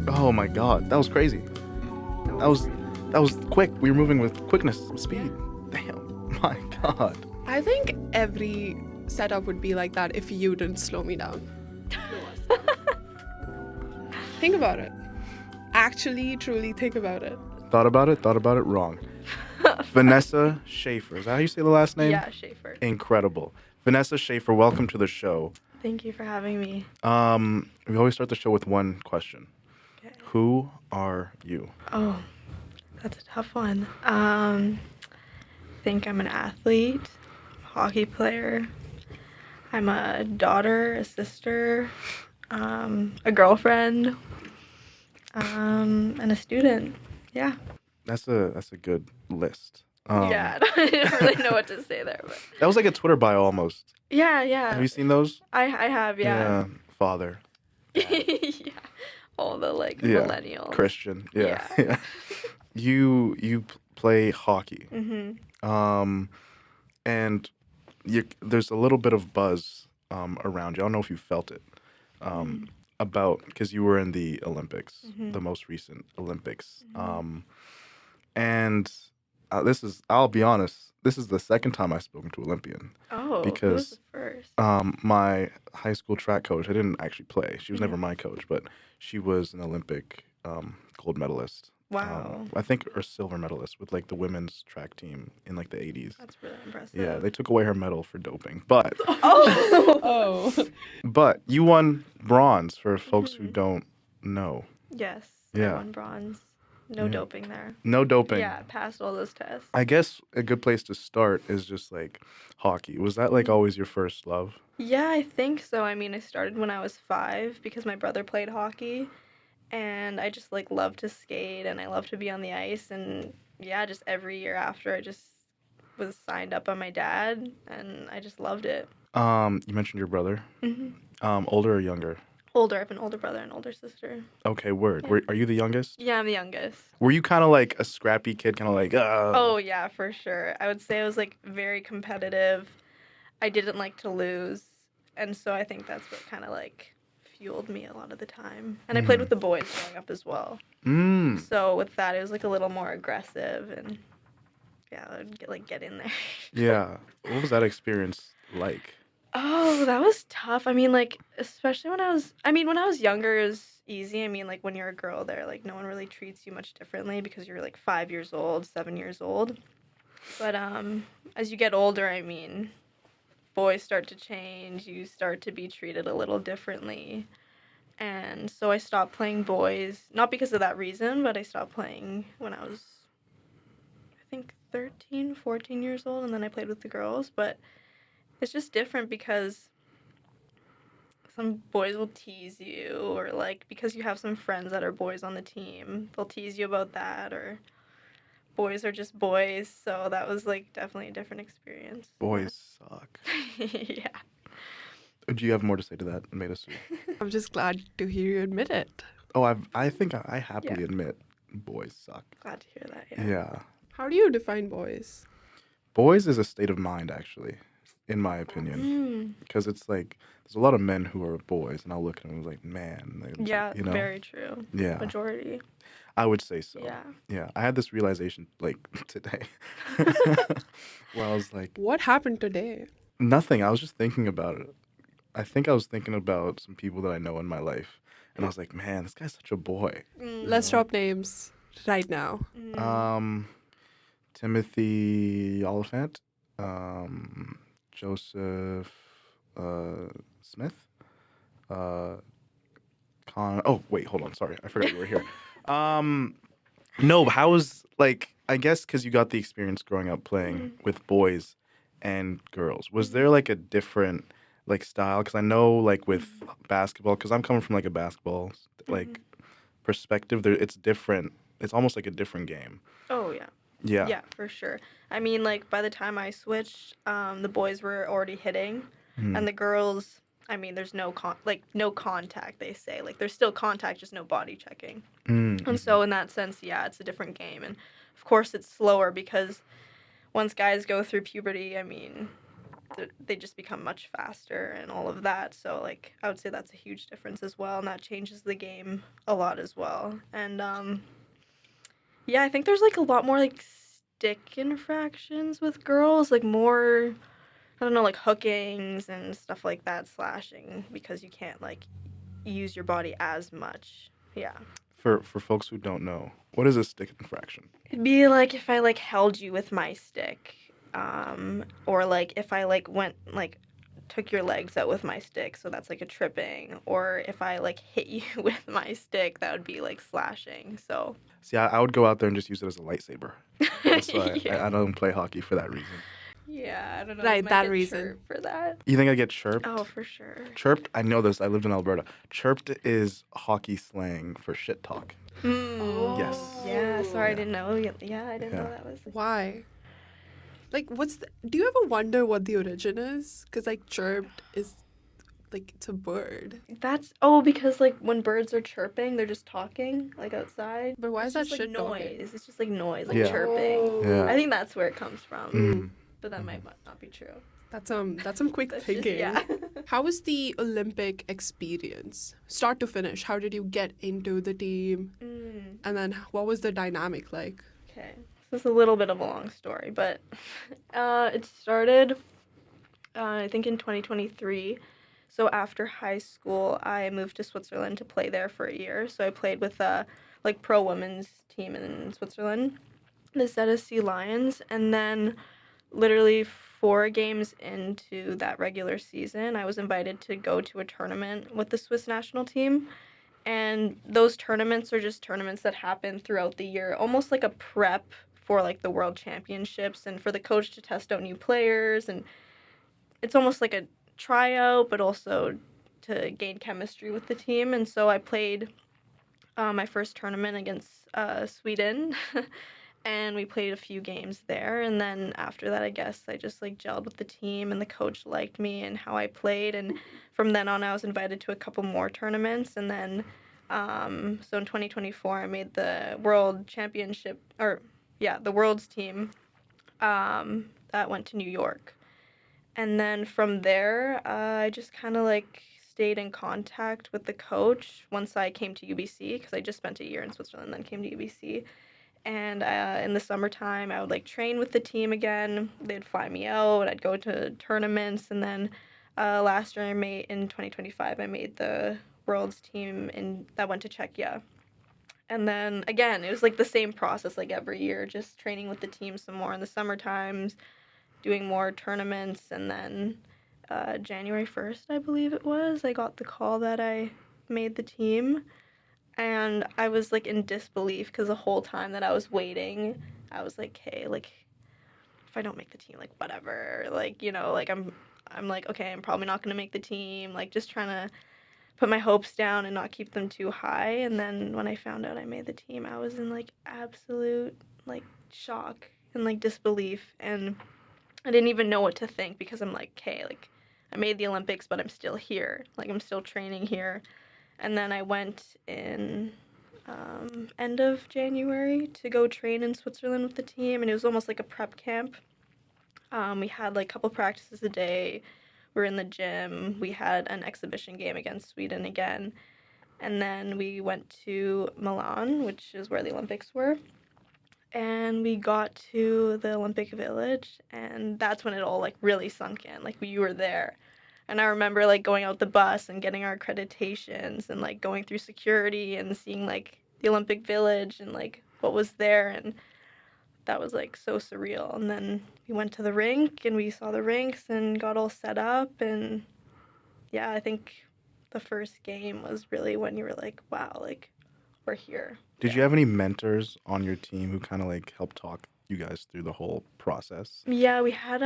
Oh my God, that was crazy. That was quick. We were moving with quickness, with speed. Damn, my God. I think every setup would be like that if you didn't slow me down. Think about it. Actually, truly think about it. Thought about it, wrong. Vanessa Schaefer. Is that how you say the last name? Yeah, Schaefer. Incredible. Vanessa Schaefer, welcome to the show. Thank you for having me. We always start the show with one question. Okay. Who are you? Oh, that's a tough one. Think I'm an athlete, hockey player. I'm a daughter, a sister, a girlfriend, and a student. Yeah. That's a good list. Yeah, I didn't really know what to say there, but That was like a Twitter bio almost. yeah. Have you seen those? I have, yeah. Father. Yeah. All the millennials. Christian. Yeah. Yeah. Yeah. You play hockey. Mhm. And there's a little bit of buzz around you. I don't know if you felt it. About because you were in the Olympics, the most recent Olympics. And I'll be honest, this is the second time I've spoken to Olympian. Oh, who was Because the first? my high school track coach, I didn't actually play. She was never my coach, but she was an Olympic gold medalist. Wow. I think or silver medalist with like the women's track team in like the 80s. That's really impressive. Yeah, they took away her medal for doping. But Oh. but you won bronze for folks who don't know. Yes. Yeah. I won bronze. No Yeah. doping there. No doping. Yeah, passed all those tests. I guess a good place to start is just like hockey. Was that like always your first love? Yeah, I think so. I mean, I started when I was 5 because my brother played hockey, and I just love to skate and I love to be on the ice, and yeah, just every year after I just was signed up by my dad and I just loved it. You mentioned your brother. Older or younger? Older. I have an older brother and older sister. Okay, word. Yeah. Are you the youngest? Yeah, I'm the youngest. Were you kind of like a scrappy kid, kind of like, Oh, yeah, for sure. I would say I was very competitive. I didn't like to lose. And so I think that's what kind of fueled me a lot of the time. And I played with the boys growing up as well. So with that, it was a little more aggressive and yeah, I would get in there. Yeah. What was that experience like? Oh, that was tough. I mean, especially when when I was younger, it was easy. I mean, when you're a girl there, no one really treats you much differently because you're 5 years old, 7 years old. But as you get older, I mean, boys start to change. You start to be treated a little differently. And so I stopped playing boys, not because of that reason, but I stopped playing when I was, I think, 13, 14 years old, and then I played with the girls. But it's just different because some boys will tease you, or because you have some friends that are boys on the team, they'll tease you about that, or boys are just boys. So that was definitely a different experience. Boys suck. Yeah. Do you have more to say to that, Maydha Sue? I'm just glad to hear you admit it. Oh, I think I happily admit boys suck. Glad to hear that. Yeah. Yeah. How do you define boys? Boys is a state of mind, actually, in my opinion. Because it's there's a lot of men who are boys, and I'll look at them and man. Yeah, you know? very true. Yeah. Majority. I would say so. Yeah. Yeah. I had this realization, today. Where I was What happened today? nothing. I was just thinking about it. I think I was thinking about some people that I know in my life. And I was like, man, this guy's such a boy. Let's drop names right now. Timothy Oliphant, Joseph Smith, oh, wait, hold on. Sorry. I forgot you were here. No, how was, I guess because you got the experience growing up playing with boys and girls. Was there, a different, style? Because I know, with basketball, because I'm coming from, a basketball, perspective, it's different. It's almost like a different game. Oh, yeah. Yeah. Yeah, for sure. I mean, by the time I switched, the boys were already hitting, and the girls, I mean, there's no contact, they say. There's still contact, just no body checking. And so in that sense, yeah, it's a different game. And of course it's slower because once guys go through puberty, I mean, they just become much faster and all of that. So like I would say that's a huge difference as well, and that changes the game a lot as well. And yeah, I think there's like a lot more like stick infractions with girls, like more I don't know, like hookings and stuff like that, slashing because you can't like use your body as much. Yeah. For folks who don't know, what is a stick infraction? It'd be like if I like held you with my stick, or like if I like went like took your legs out with my stick, so that's like a tripping, or if I like hit you with my stick, that would be like slashing. So See, I would go out there and just use it as a lightsaber. That's why yeah. I don't play hockey for that reason. Yeah, I don't know. Right, you might that get reason. chirped for that. You think I get chirped? Oh, for sure. Chirped? I know this. I lived in Alberta. Chirped is hockey slang for shit talk. Hmm. Yes. Yeah, sorry, I Yeah. didn't know. Yeah, I didn't know Yeah. that was. Why? Like, do you ever wonder what the origin is? Because, like, chirped is, like, it's a bird. Because like when birds are chirping, they're just talking like outside. But why It's is that just, like, shit noise? talking? It's just like noise, like Yeah. chirping. Yeah. I think that's where it comes from, Mm. but that might not be true. That's some quick That's thinking. Just, yeah. How was the Olympic experience? Start to finish, how did you get into the team? And then what was the dynamic like? Okay, this is a little bit of a long story, but it started, I think, in 2023. So after high school, I moved to Switzerland to play there for a year. So I played with a like pro women's team in Switzerland, the ZSC Lions, and then literally 4 games into that regular season, I was invited to go to a tournament with the Swiss national team. And those tournaments are just tournaments that happen throughout the year, almost like a prep for like the world championships and for the coach to test out new players. And it's almost like a tryout, but also to gain chemistry with the team. And so I played my first tournament against Sweden. And we played a few games there, and then after that, I guess I just like gelled with the team, and the coach liked me and how I played, and from then on, I was invited to a couple more tournaments, and then so in 2024, I made the world championship, the world's team that went to New York, and then from there, I just kind of like stayed in contact with the coach once I came to UBC because I just spent a year in Switzerland, then came to UBC. And in the summertime, I would like train with the team again. They'd fly me out. I'd go to tournaments, and then last year in 2025, I made the world's team that went to Czechia. And then again, it was like the same process like every year, just training with the team some more in the summer times, doing more tournaments, and then January 1st, I believe it was, I got the call that I made the team. And I was, like, in disbelief because the whole time that I was waiting, I was like, hey, like, if I don't make the team, like, whatever. Like, you know, like, I'm like, okay, I'm probably not going to make the team. Like, just trying to put my hopes down and not keep them too high. And then when I found out I made the team, I was in, like, absolute, like, shock and, like, disbelief. And I didn't even know what to think because I'm like, okay, like, I made the Olympics, but I'm still here. Like, I'm still training here. And then I went in end of January to go train in Switzerland with the team, and it was almost like a prep camp. We had like a couple practices a day. We were in the gym. We had an exhibition game against Sweden again. And then we went to Milan, which is where the Olympics were. And we got to the Olympic Village, and that's when it all like really sunk in. Like we were there. And I remember, like, going out the bus and getting our accreditations and, like, going through security and seeing, like, the Olympic Village and, like, what was there. And that was, like, so surreal. And then we went to the rink and we saw the rinks and got all set up. And, yeah, I think the first game was really when you were like, wow, like, we're here. Did you have any mentors on your team who kind of, like, helped talk you guys through the whole process? Yeah, we had,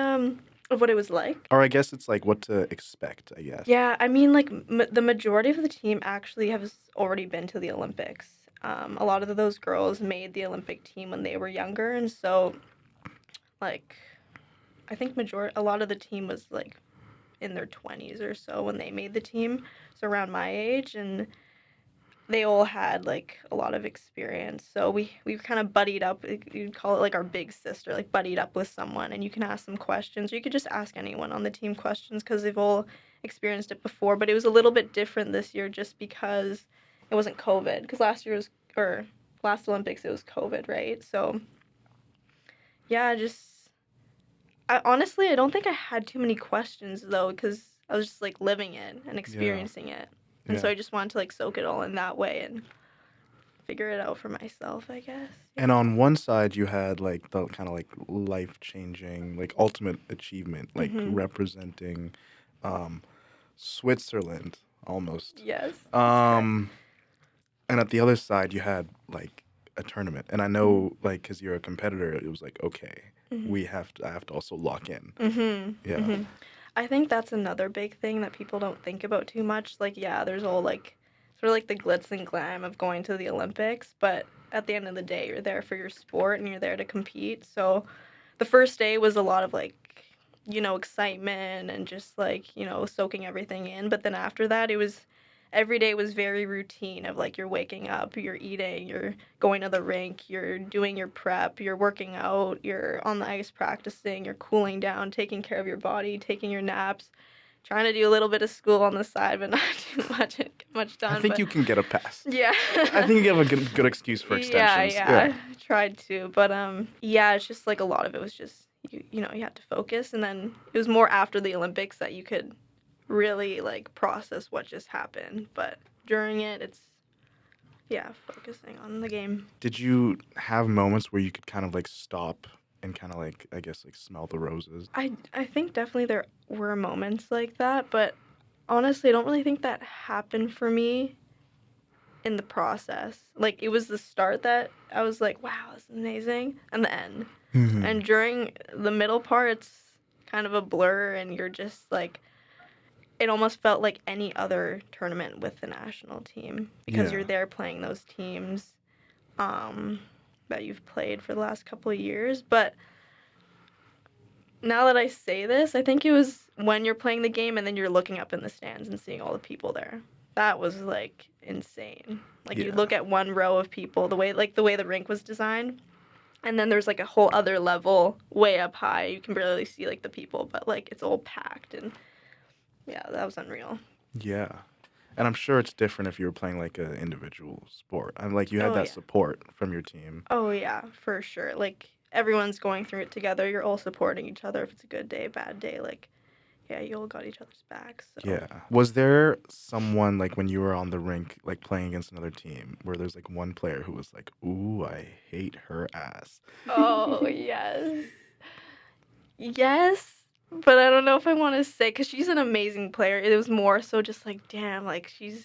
of what it was like. Or I guess it's, like, what to expect, I guess. Yeah, I mean, like, the majority of the team actually has already been to the Olympics. A lot of those girls made the Olympic team when they were younger, and so, like, I think a lot of the team was, like, in their 20s or so when they made the team, so around my age, and they all had like a lot of experience. So we kind of buddied up. You'd call it like our big sister, like buddied up with someone, and you can ask them questions, or you could just ask anyone on the team questions because they've all experienced it before. But it was a little bit different this year just because it wasn't COVID. Because last Olympics it was COVID, right? So yeah, I honestly, I don't think I had too many questions though, because I was just like living it and experiencing it. And so I just wanted to like soak it all in that way and figure it out for myself, I guess. And on one side, you had like the kind of like life changing, like ultimate achievement, like representing Switzerland almost. Yes. And at the other side, you had like a tournament. And I know, like, because you're a competitor, it was like, okay, I have to also lock in. Yeah. I think that's another big thing that people don't think about too much. Like, yeah, there's all like sort of like the glitz and glam of going to the Olympics, but at the end of the day, you're there for your sport and you're there to compete. So the first day was a lot of like, excitement and just like, soaking everything in. But then after that, every day was very routine of like you're waking up, you're eating, you're going to the rink, you're doing your prep, you're working out, you're on the ice practicing, you're cooling down, taking care of your body, taking your naps, trying to do a little bit of school on the side, but not too much done. I think you can get a pass. Yeah. I think you have a good excuse for extensions. Yeah. I tried to, but yeah, it's just like a lot of it was just you had to focus, and then it was more after the Olympics that you could really like process what just happened, but during it it's focusing on the game. Did you have moments where you could kind of like stop and kind of like, I guess, like smell the roses? I think definitely there were moments like that, but honestly I don't really think that happened for me in the process. Like it was the start that I was like, wow, this is amazing, and the end. And during the middle part it's kind of a blur, and you're just like, it almost felt like any other tournament with the national team because you're there playing those teams that you've played for the last couple of years. But now that I say this, I think it was when you're playing the game and then you're looking up in the stands and seeing all the people there. That was like insane. Like you look at one row of people, the way the rink was designed, and then there's like a whole other level way up high. You can barely see like the people, but like it's all packed, and yeah, that was unreal. Yeah. And I'm sure it's different if you were playing like an individual sport. I'm like, you had that support from your team. Oh, yeah, for sure. Like, everyone's going through it together. You're all supporting each other. If it's a good day, bad day, like, yeah, you all got each other's backs. So. Yeah. Was there someone, like, when you were on the rink, like, playing against another team, where there's, like, one player who was like, ooh, I hate her ass? Oh, yes. Yes. But I don't know if I want to say, because she's an amazing player. It was more so just like, damn, like, she's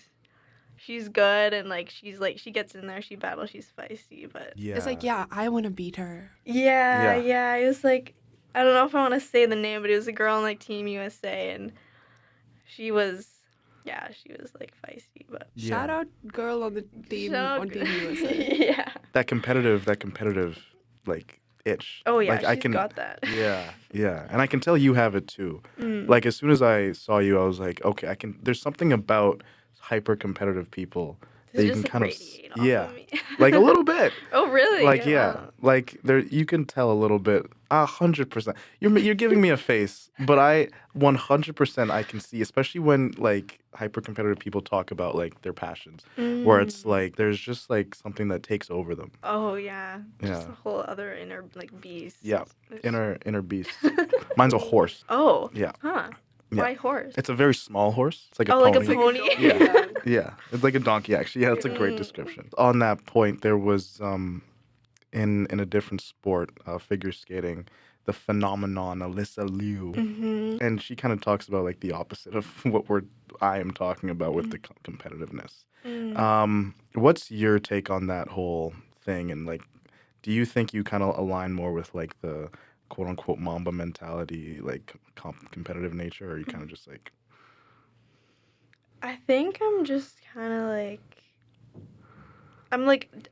good, and, like, she gets in there, she battles, she's feisty, but... Yeah. It's like, yeah, I want to beat her. Yeah. It was like, I don't know if I want to say the name, but it was a girl on, like, Team USA, and she was, like, feisty, but... Yeah. Shout out girl on the team, on Team USA. Yeah. That competitive, like, itch. Oh, yeah, like, she's got that. Yeah. And I can tell you have it too. Like, as soon as I saw you, I was like, okay, there's something about hyper competitive people that you can kind of, of me. like a little bit. Oh, really? Like, like there, you can tell a little bit, 100%. You're giving me a face, but 100% I can see, especially when like hyper competitive people talk about like their passions, where it's like there's just like something that takes over them. Oh yeah, just a whole other inner like beast. Yeah, inner beast. Mine's a horse. Oh. Yeah. Huh. Yeah. Why horse? It's a very small horse. It's like a pony. Like a pony. Yeah. It's like a donkey, actually. Yeah, that's a great description. On that point, there was in a different sport, figure skating, the phenomenon Alyssa Liu, and she kind of talks about like the opposite of what I am talking about with the competitiveness. What's your take on that whole thing? And like, do you think you kind of align more with like the quote unquote Mamba mentality, like competitive nature, or are you kind of just like? I think I'm just kind of like,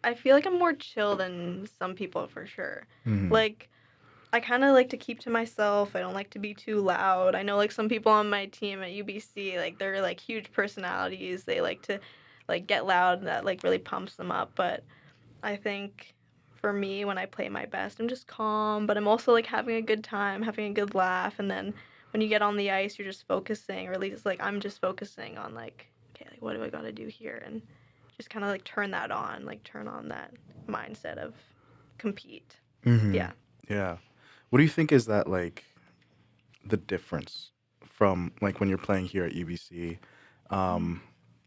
I feel like I'm more chill than some people for sure. Like, I kind of like to keep to myself. I don't like to be too loud. I know like some people on my team at UBC, like they're like huge personalities. They like to like get loud, and that like really pumps them up. But I think for me, when I play my best, I'm just calm, but I'm also like having a good time, having a good laugh, and then when you get on the ice, you're just focusing, or at least like I'm just focusing on like, okay, like what do I gotta do here, and just kind of like turn on that mindset of compete. Mm-hmm. Yeah. Yeah. What do you think is that like the difference from like when you're playing here at UBC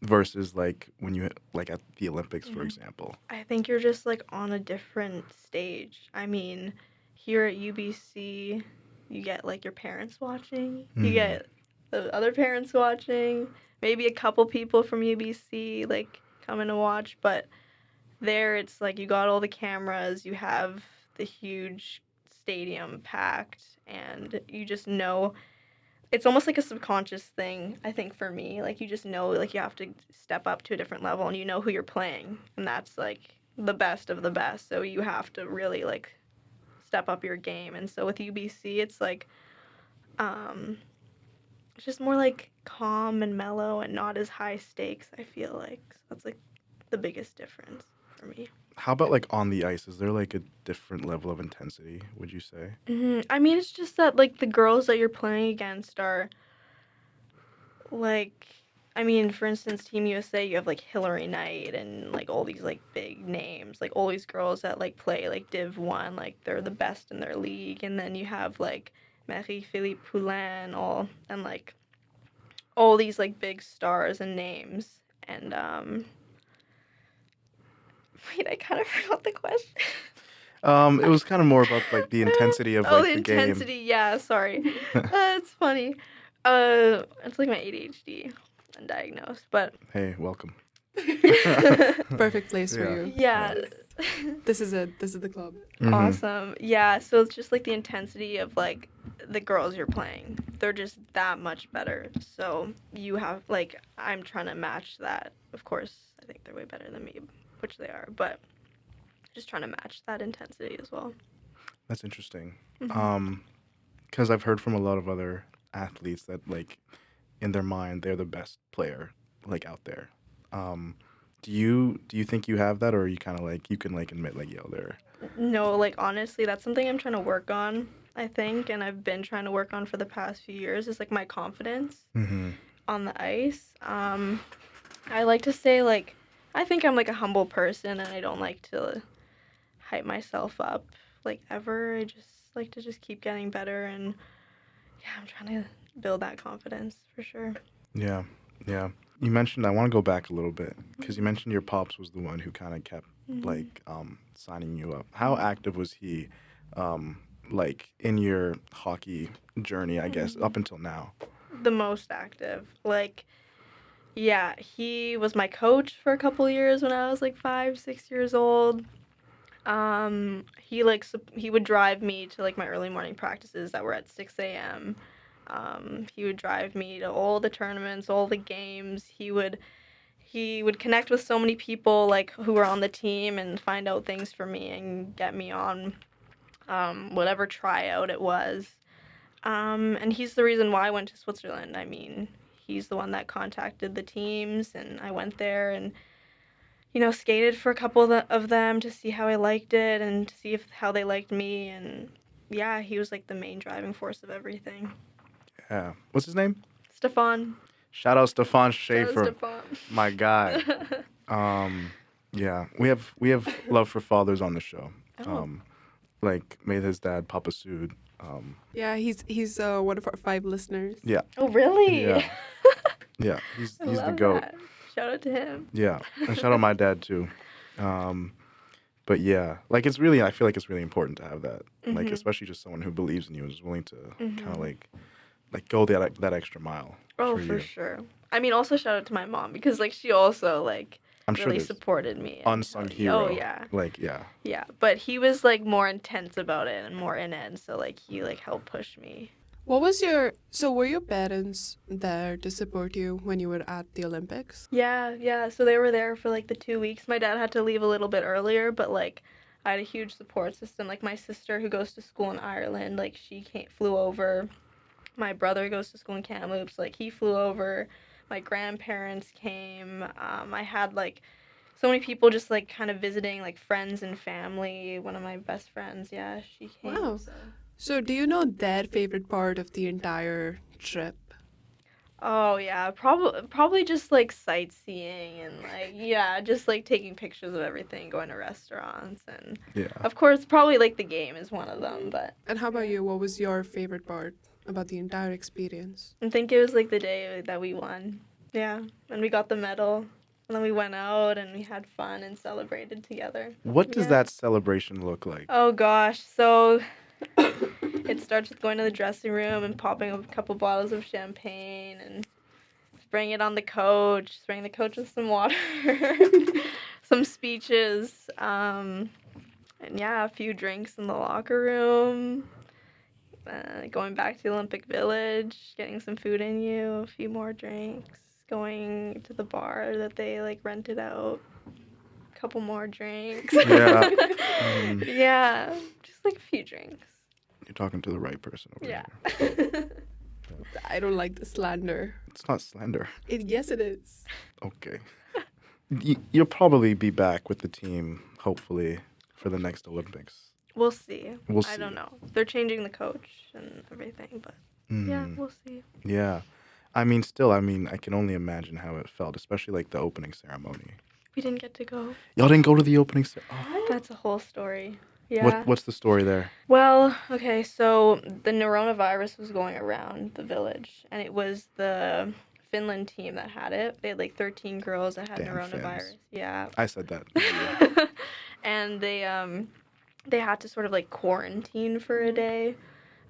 versus like when you like at the Olympics, for example? I think you're just like on a different stage. I mean, here at UBC, you get like your parents watching, you get the other parents watching, maybe a couple people from UBC like coming to watch, but there it's like you got all the cameras, you have the huge stadium packed, and you just know it's almost like a subconscious thing, I think, for me. Like, you just know, like, you have to step up to a different level, and you know who you're playing, and that's, like, the best of the best, so you have to really, like, step up your game. And so with UBC, it's, like, it's just more, like, calm and mellow and not as high stakes, I feel like. So that's, like, the biggest difference for me. How about like on the ice? Is there like a different level of intensity, would you say? I mean, it's just that, like, the girls that you're playing against are, like, I mean, for instance, Team USA, you have, like, Hillary Knight and, like, all these, like, big names. Like, all these girls that, like, play, like, Div 1, like, they're the best in their league. And then you have, like, Marie-Philippe Poulin and, like, all these, like, big stars and names. And, wait, I kind of forgot the question. It was kind of more about like the intensity of like the the game. intensity, yeah, sorry. It's funny. It's like my ADHD undiagnosed, but Hey, welcome. Perfect place for Yeah. you. yeah, This is it. This is the club. Mhm. awesome. Yeah, so it's just like the intensity of like the girls you're playing. They're just that much better. So you have like I'm trying to match that. Of course, I think they're way better than me, which they are, but just trying to match that intensity as well. That's interesting. Mhm. Because I've heard from a lot of other athletes that like in their mind they're the best player like out there. Do you think you have that, or are you kind of like you can like admit like yo they're No, like honestly, that's something I'm trying to work on, I think, and I've been trying to work on for the past few years is like my confidence on the ice. I like to say like I think I'm like a humble person and I don't like to hype myself up like ever. I just like to just keep getting better and yeah, I'm trying to build that confidence for sure. Yeah, yeah. You mentioned I want to go back a little bit because you mentioned your pops was the one who kind of kept like signing you up. How active was he, like in your hockey journey? I guess up until now. The most active. Like yeah, he was my coach for a couple years when I was like 5, 6 years old. He like he would drive me to like my early morning practices that were at 6 a.m. He would drive me to all the tournaments, all the games. He would connect with so many people like who were on the team and find out things for me and get me on whatever tryout it was. And he's the reason why I went to Switzerland. I mean, he's the one that contacted the teams, and I went there and skated for a couple of them to see how I liked it and to see how they liked me. And yeah, he was like the main driving force of everything. Yeah. What's his name? Stefan. Shout out Stefan Shout out Schaefer, Stefan. my guy. Yeah, we have love for fathers on the show. Oh. Like Maydha's dad, Papa Sood. Yeah, he's one of our 5 listeners. Yeah, Oh, really? Yeah. yeah, he's I the love goat. that. Shout out to him. Yeah, and shout out my dad too. But yeah, like it's really, I feel like it's really important to have that, like especially just someone who believes in you and is willing to kind of like go that extra mile. Oh, for sure. I mean, also shout out to my mom because like she also like I'm sure really there's supported me. and unsung how- hero. Oh yeah. Like yeah. Yeah, but he was like more intense about it and more in it, and so like he like helped push me. Were your parents there to support you when you were at the Olympics? Yeah. So they were there for like the 2 weeks. My dad had to leave a little bit earlier, but like I had a huge support system. Like my sister who goes to school in Ireland, like she flew over. My brother goes to school in Kamloops, like he flew over. My grandparents came. I had like so many people just like kind of visiting, like friends and family. One of my best friends, yeah, she came. Wow. So. So, do you know their favorite part of the entire trip? Oh yeah, probably just like sightseeing and like yeah, just like taking pictures of everything, going to restaurants, and Yeah. of course probably like the game is one of them. But And how about you? What was your favorite part about the entire experience? I think it was like the day that we won. Yeah, and we got the medal, and then we went out and we had fun and celebrated together. What does Yeah. that celebration look like? Oh gosh, so it starts with going to the dressing room and popping a couple bottles of champagne and spraying it on the coach, spraying the coach with some water, some speeches, and yeah, a few drinks in the locker room, going back to the Olympic Village, getting some food in you, a few more drinks, going to the bar that they like rented out, a couple more drinks. Yeah. Yeah, just like a few drinks. You're talking to the right person over Yeah. here. I don't like the slander. It's not slander. Yes, it is. Okay. You'll probably be back with the team, hopefully, for the next Olympics. We'll see. We'll I see. don't know. They're changing the coach and everything, but yeah, Mm, we'll see. yeah. I mean, still, I can only imagine how it felt, especially like the opening ceremony. We didn't get to go. Y'all didn't go to the opening ceremony? That's a whole story. Yeah. What's the story there? Well, okay, so the coronavirus was going around the village, and it was the Finland team that had it. They had like 13 girls that had Damn coronavirus. Finns. Yeah. I said that. And they had to sort of like quarantine for a day.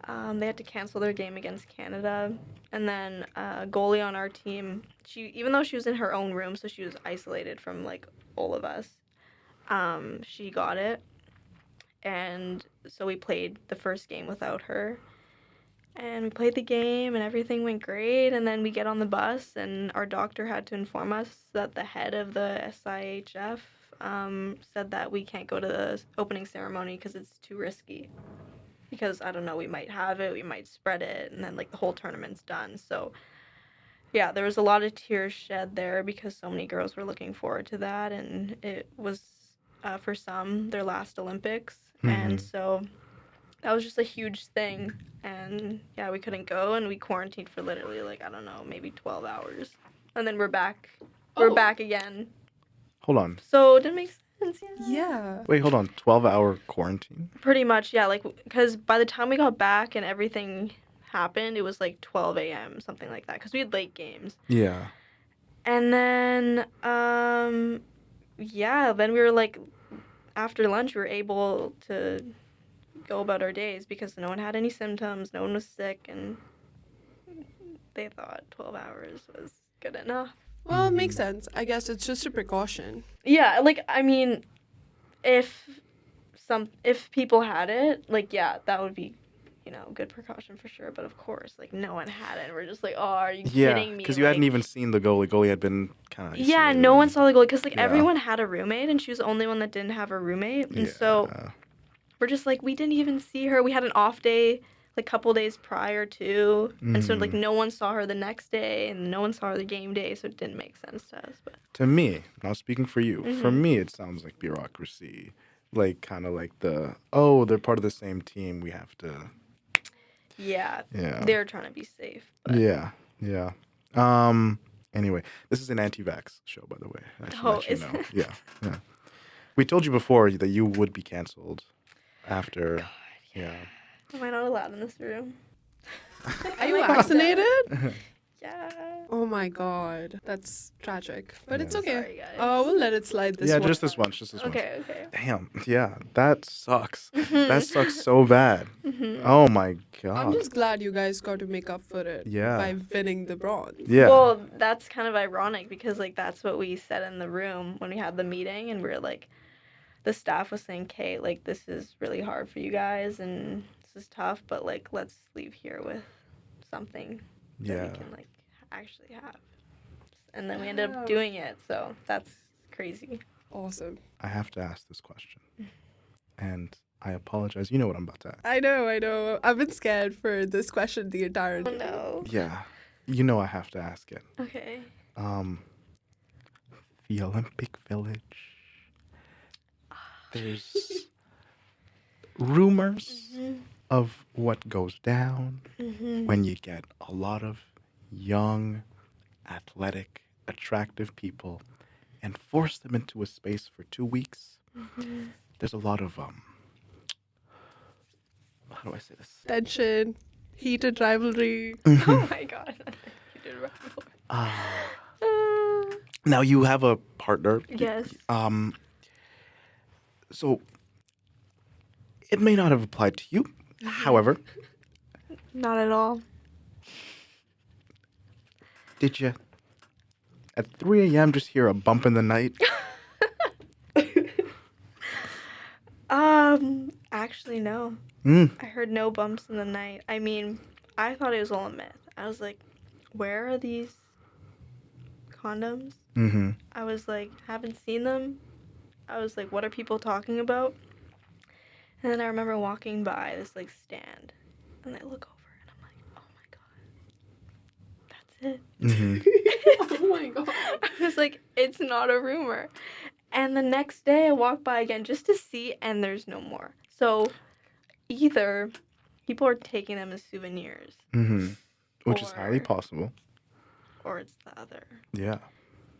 They had to cancel their game against Canada, and then a goalie on our team, even though she was in her own room, so she was isolated from like all of us, she got it, and so we played the first game without her, and we played the game, and everything went great, and then we get on the bus, and our doctor had to inform us that the head of the SIHF said that we can't go to the opening ceremony because it's too risky. Because, I don't know, we might have it, we might spread it, and then, like, the whole tournament's done. So, yeah, there was a lot of tears shed there because so many girls were looking forward to that, and it was, for some, their last Olympics. And so that was just a huge thing. And, yeah, we couldn't go, and we quarantined for literally, like, I don't know, maybe 12 hours. And then we're back. We're back again. Hold on. So, it didn't make sense. Yeah. Wait, hold on. 12-hour quarantine? Pretty much, yeah. Like, because by the time we got back and everything happened, it was like 12 a.m., something like that. Because we had late games. Yeah. And then, yeah, then we were like, after lunch, we were able to go about our days because no one had any symptoms, no one was sick, and they thought 12 hours was good enough. Well, it makes sense. I guess it's just a precaution. Yeah, like, I mean, if people had it, like, yeah, that would be, good precaution for sure. But of course, like, no one had it. We're just like, oh, are you kidding me? because you hadn't even seen the goalie. Goalie had been kind of Yeah, no one saw the goalie because, like, Yeah. everyone had a roommate, and she was the only one that didn't have a roommate. And so we're just like, we didn't even see her. We had an off day, like, couple days prior to. And so, like, no one saw her the next day, and no one saw her the game day, so it didn't make sense to us. But To me, not speaking for you, for me, it sounds like bureaucracy. Like, kind of like they're part of the same team. We have to. yeah, Yeah. they're trying to be safe. But. Yeah. Anyway, this is an anti-vax show, by the way. I should let you is know. it? Yeah. We told you before that you would be canceled after. God, yeah. Am I not allowed in this room? Are you vaccinated? Yeah. Oh my god. That's tragic. But it's Yeah. okay. Sorry, guys. We'll let it slide this Yeah, one. just this once. Okay. Damn. Yeah, that sucks. That sucks so bad. Oh my god. I'm just glad you guys got to make up for it Yeah. by winning the bronze. Yeah. Well, that's kind of ironic because, like, that's what we said in the room when we had the meeting, and we were like, the staff was saying, Kate, like, this is really hard for you guys, and this is tough, but, like, let's leave here with something that Yeah. we can, like, actually have. And then we ended up doing it, so that's crazy. Awesome. I have to ask this question, and I apologize. You know what I'm about to ask. I know. I've been scared for this question the entire Oh, day. no. Yeah. You know I have to ask it. Okay. The Olympic Village. There's rumors Mhm. of what goes down Mhm. when you get a lot of young, athletic, attractive people and force them into a space for 2 weeks. Mhm. There's a lot of how do I say this? Tension, heated rivalry. Oh my god. You did right before. Now you have a partner. Yes. So it may not have applied to you. However, Not at all. did you at 3 a.m. just hear a bump in the night? Actually, no. Mm. I heard no bumps in the night. I mean, I thought it was all a myth. I was like, where are these condoms? Mm-hmm. I was like, haven't seen them. I was like, what are people talking about? And then I remember walking by this like stand, and I look over and I'm like, oh my god, that's it. Mm-hmm. Oh my god. I was like, it's not a rumor. And the next day I walk by again just to see, and there's no more. So either people are taking them as souvenirs, Mm-hmm. Which is highly Or- possible. or it's the other. Yeah.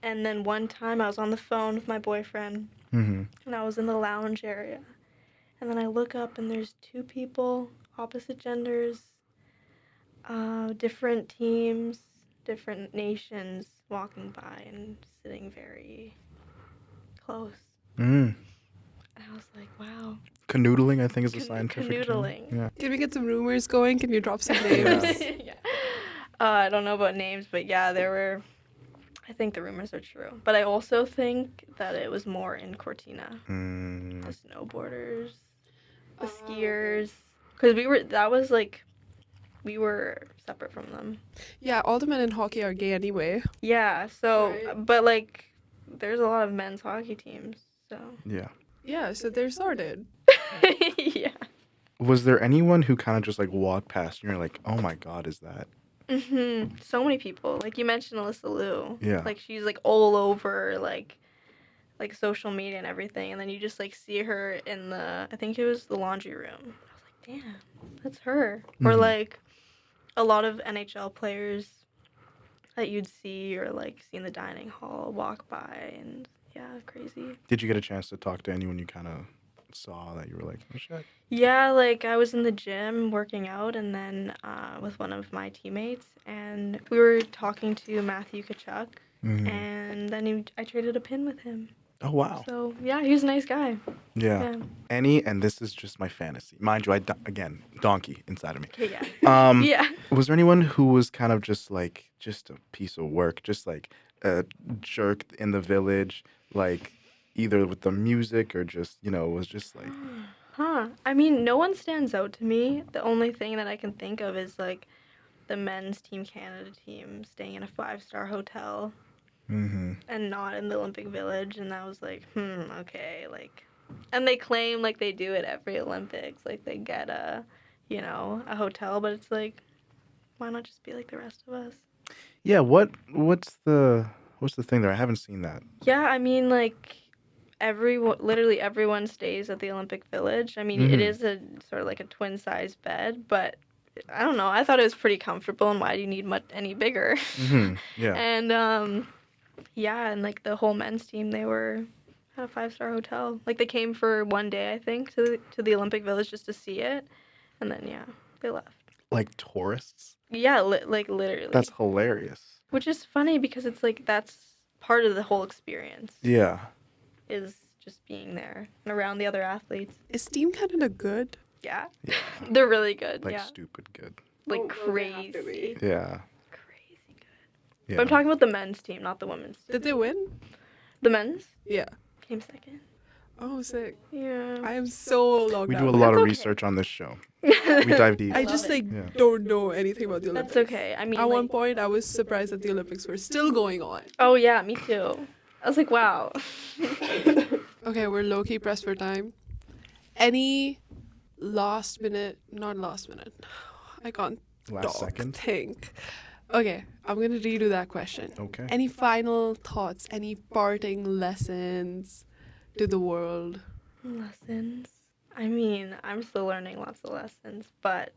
And then one time I was on the phone with my boyfriend, Mm-hmm. and I was in the lounge area. And then I look up, and there's two people, opposite genders, different teams, different nations walking by and sitting very close. Mm. And I was like, wow. Canoodling, I think, is a scientific term. Canoodling. Yeah. Can we get some rumors going? Can you drop some names? Yeah. I don't know about names, but yeah, I think the rumors are true. But I also think that it was more in Cortina. Mm. The snowboarders, the Oh, skiers. Because we were separate from them. Yeah, all the men in hockey are gay anyway. Yeah, so, Right. but like, there's a lot of men's hockey teams, so. Yeah. Yeah, so they're sorted. Yeah. Was there anyone who kind of just like walked past and you're like, oh my God, is that? So many people. Like you mentioned Alyssa Liu. Yeah. Like she's like all over like social media and everything, and then you just like see her in I think it was the laundry room. I was like, damn, that's her. Or Mhm. like a lot of NHL players that you'd see or like see in the dining hall walk by, and yeah, crazy. Did you get a chance to talk to anyone you kind of saw that you were like, oh shit? Yeah, like I was in the gym working out, and then with one of my teammates, and we were talking to Matthew Kachuk, Mhm. and then I traded a pin with him. Oh wow. So yeah, he was a nice guy. Yeah. And this is just my fantasy, mind you. Again, donkey inside of me. Okay, yeah. Yeah. Was there anyone who was kind of just a piece of work, just like a jerk in the village, like either with the music or just was just like. Huh. I mean, no one stands out to me. The only thing that I can think of is like the men's Team Canada team staying in a 5-star hotel Mm-hmm. and not in the Olympic Village, and that was like, okay, like, and they claim like they do it every Olympics, like they get a hotel, but it's like, why not just be like the rest of us? Yeah. What's the thing there? I haven't seen that. Yeah, I mean, like, literally everyone stays at the Olympic Village. I mean, it Mhm. is a sort of like a twin-size bed, but I don't know. I thought it was pretty comfortable, and why do you need any bigger? Mm-hmm. Yeah. And yeah, and like the whole men's team, they had a 5-star hotel. Like they came for one day, I think, to the Olympic Village just to see it, and then yeah, they left. Like tourists. Yeah, like literally. That's hilarious. Which is funny because it's like that's part of the whole experience. Yeah. Is just being there and around the other athletes. Is Team Canada good? Yeah. Yeah. They're really good. Like yeah. stupid good. Like Oh, well, they have to crazy. be. Yeah. Crazy good. Yeah. But I'm talking about the men's team, not the women's. Did they win? The men's Yeah. came second. Oh, sick. Yeah. I am so logged We out. do a lot of okay. research on this show. We dive deep. I love just it. like Yeah. don't know anything about the Olympics. That's okay. I mean, At one like, point, I was surprised that the Olympics were still going on. oh yeah, me too. I was like, wow. Okay, we're low key pressed for time. Any not last minute. I can't Last talk, second. think. Okay, I'm gonna redo that question. Okay. Any final thoughts? Any parting lessons to the world? Lessons. I mean, I'm still learning lots of lessons, but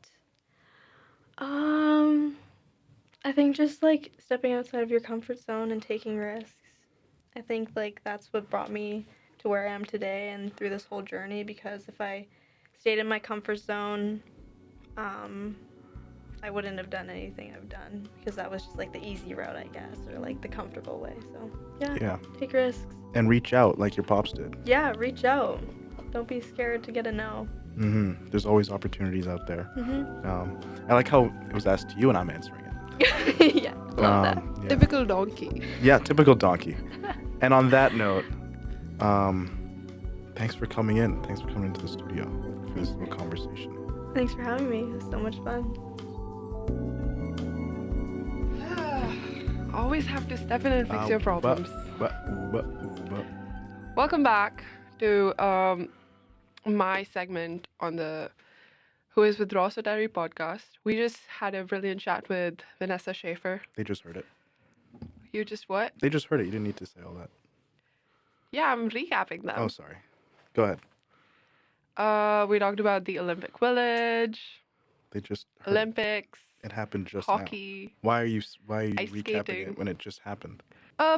um I think just like stepping outside of your comfort zone and taking risks. I think like that's what brought me to where I am today and through this whole journey, because if I stayed in my comfort zone, I wouldn't have done anything I've done, because that was just like the easy route, I guess, or like the comfortable way. So, Yeah. take risks. And reach out like your pops did. Yeah, reach out. Don't be scared to get a no. There's always opportunities out there. Mhm. I like how it was asked to you and I'm answering it. Yeah, love that. Yeah. Typical donkey. Yeah, typical donkey. And on that note, thanks for coming in. Thanks for coming into the studio for this little conversation. Thanks for having me. It was so much fun. Always have to step in and fix your problems. But. Welcome back to my segment on the Who is with Ross Oteri podcast. We just had a brilliant chat with Vanessa Schaefer. They just heard it. You just what? They just heard it. You didn't need to say all that. Yeah, I'm recapping them. Oh, sorry. Go ahead. We talked about the Olympic Village, They just heard Olympics, it happened just now. hockey. Why are you Ice recapping skating. it when it just happened?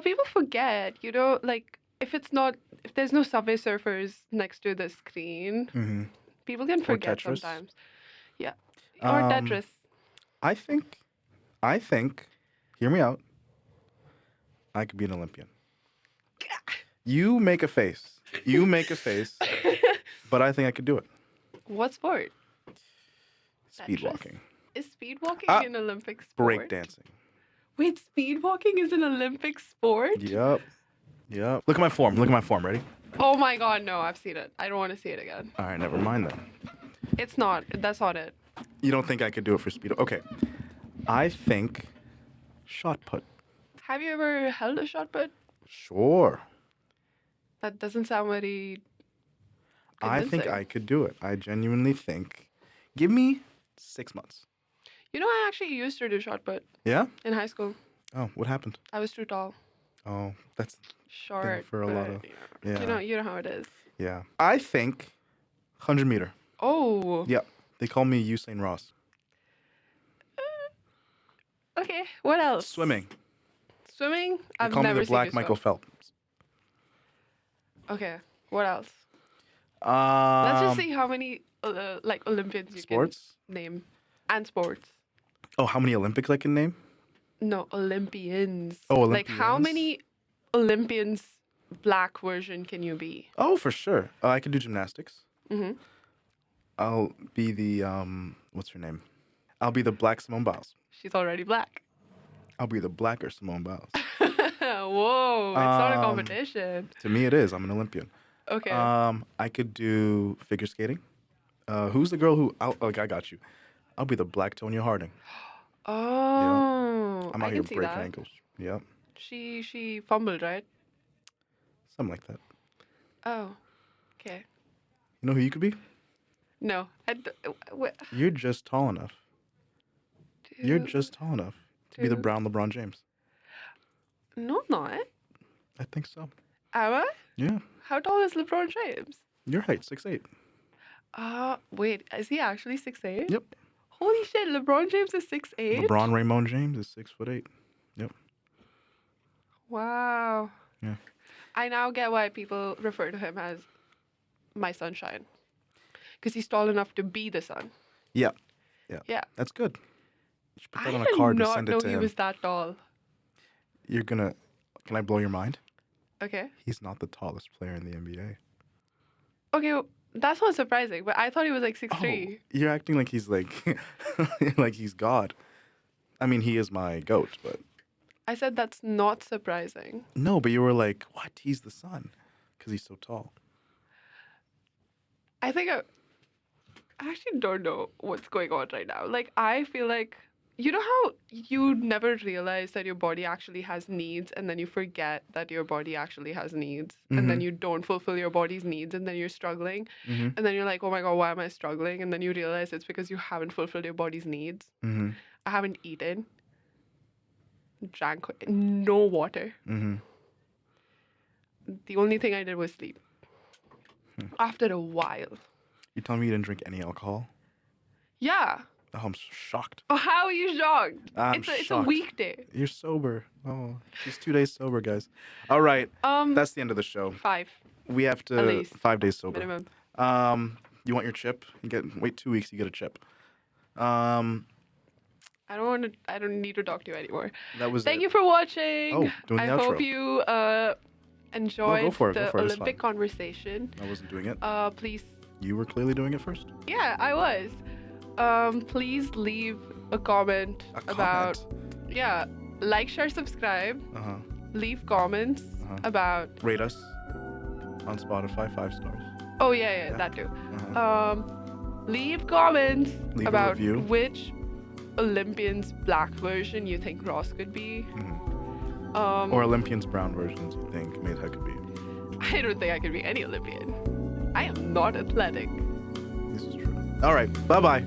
People forget, like if there's no Subway Surfers next to the screen, Mm-hmm. people can forget Tetris. sometimes. Yeah. Or Tetris. I think, hear me out. I could be an Olympian. You make a face. But I think I could do it. What sport? Speed Tetris? walking. Is speed walking Ah, an Olympic sport? Break dancing. Wait, speed walking is an Olympic sport? Yep. Look at my form. Ready? Oh my god, no, I've seen it. I don't want to see it again. All right, never mind then. It's not. That's not it. You don't think I could do it for speed? Okay. I think shot put. Have you ever held a shot put? Sure. That doesn't sound very I think convincing. I could do it. I genuinely think. Give me 6 months. You know, I actually used to do shot put Yeah? in high school. Oh, what happened? I was too tall. Oh, that's Short. for a lot but, of- yeah. You know how it is. yeah. I think 100 meter. Oh. Yeah. They call me Usain Ross. Okay. What else? Swimming. Swimming? They I've call me never the seen Black you swim. Michael Phelps. Okay. What else? Um, Let's just see how many like Olympians you sports. can name, and sports. Oh, how many Olympics I can name? No, Olympians. Oh, Like how Olympians? many Olympians black version can you be? Oh, for sure. I could do gymnastics. Mm-hmm. I'll be the what's her name? I'll be the black Simone Biles. She's already black. I'll be the blacker Simone Biles. Whoa, it's not a Um, competition. To me, it is. I'm an Olympian. Okay. I could do figure skating. Who's the girl who? I got you. I'll be the black Tonya Harding. Oh, I'm I out can here see breaking that. ankles. Yep, She fumbled, right? something like that. Oh, okay. You know who you could be? No, You're just tall enough. You're dude, just tall enough to be the dude. brown LeBron James. No, I'm not. I think so. Am I? Yeah, How tall is LeBron James? your height 6'8". Wait, is he actually 6'8"? Yep. Holy shit, LeBron James is 6'8"? LeBron Raymond James is 6'8". Yep. Wow. Yeah. I now get why people refer to him as my sunshine. Because he's tall enough to be the sun. Yeah. Yeah. That's good. You should put that I on did a card and not send know it to he him. was that tall. You're gonna. Can I blow your mind? Okay. He's not the tallest player in the NBA. Okay, well, that's not surprising, but I thought he was like 6'3". You're acting like he's like, like he's God. I mean, he is my goat, but I said that's not surprising. no. But you were like, what? He's the sun, because he's so tall. I think I actually don't know what's going on right now. Like, I feel like, you know how you never realize that your body actually has needs, and then you forget that your body actually has needs, and then Mhm. you don't fulfill your body's needs, and then you're struggling, Mm-hmm. and then you're like, oh my god, why am I struggling? And then you realize it's because you haven't fulfilled your body's needs. Mm-hmm. I haven't eaten. drank no water. Mm-hmm. The only thing I did was sleep. After a while. You telling me you didn't drink any alcohol? Yeah. Oh, I'm shocked. Oh, how are you shocked? I'm It's a shocked. weekday. You're sober. Oh, she's 2 days sober, guys. All right, that's the end of the show. 5 We have at to least 5 days sober. minimum. You want your chip? Wait 2 weeks, you get a chip. I don't need to talk to you anymore. That was Thank it. you for watching. Oh, doing the I outro. hope you enjoyed for it, the go for it, it's Olympic fine. conversation. I wasn't doing it. Please. You were clearly doing it first. Yeah, I was. Please leave a comment about. Yeah, like, share, subscribe. Uh-huh. Leave comments about. Rate us on Spotify 5 stars. Oh yeah, that too. Uh-huh. Leave comments Leave a about review. which Olympians black version you think Ross could be. Or Olympians brown versions you think Maydha could be. I don't think I could be any Olympian. I am not athletic. This is true. All right. Bye-bye.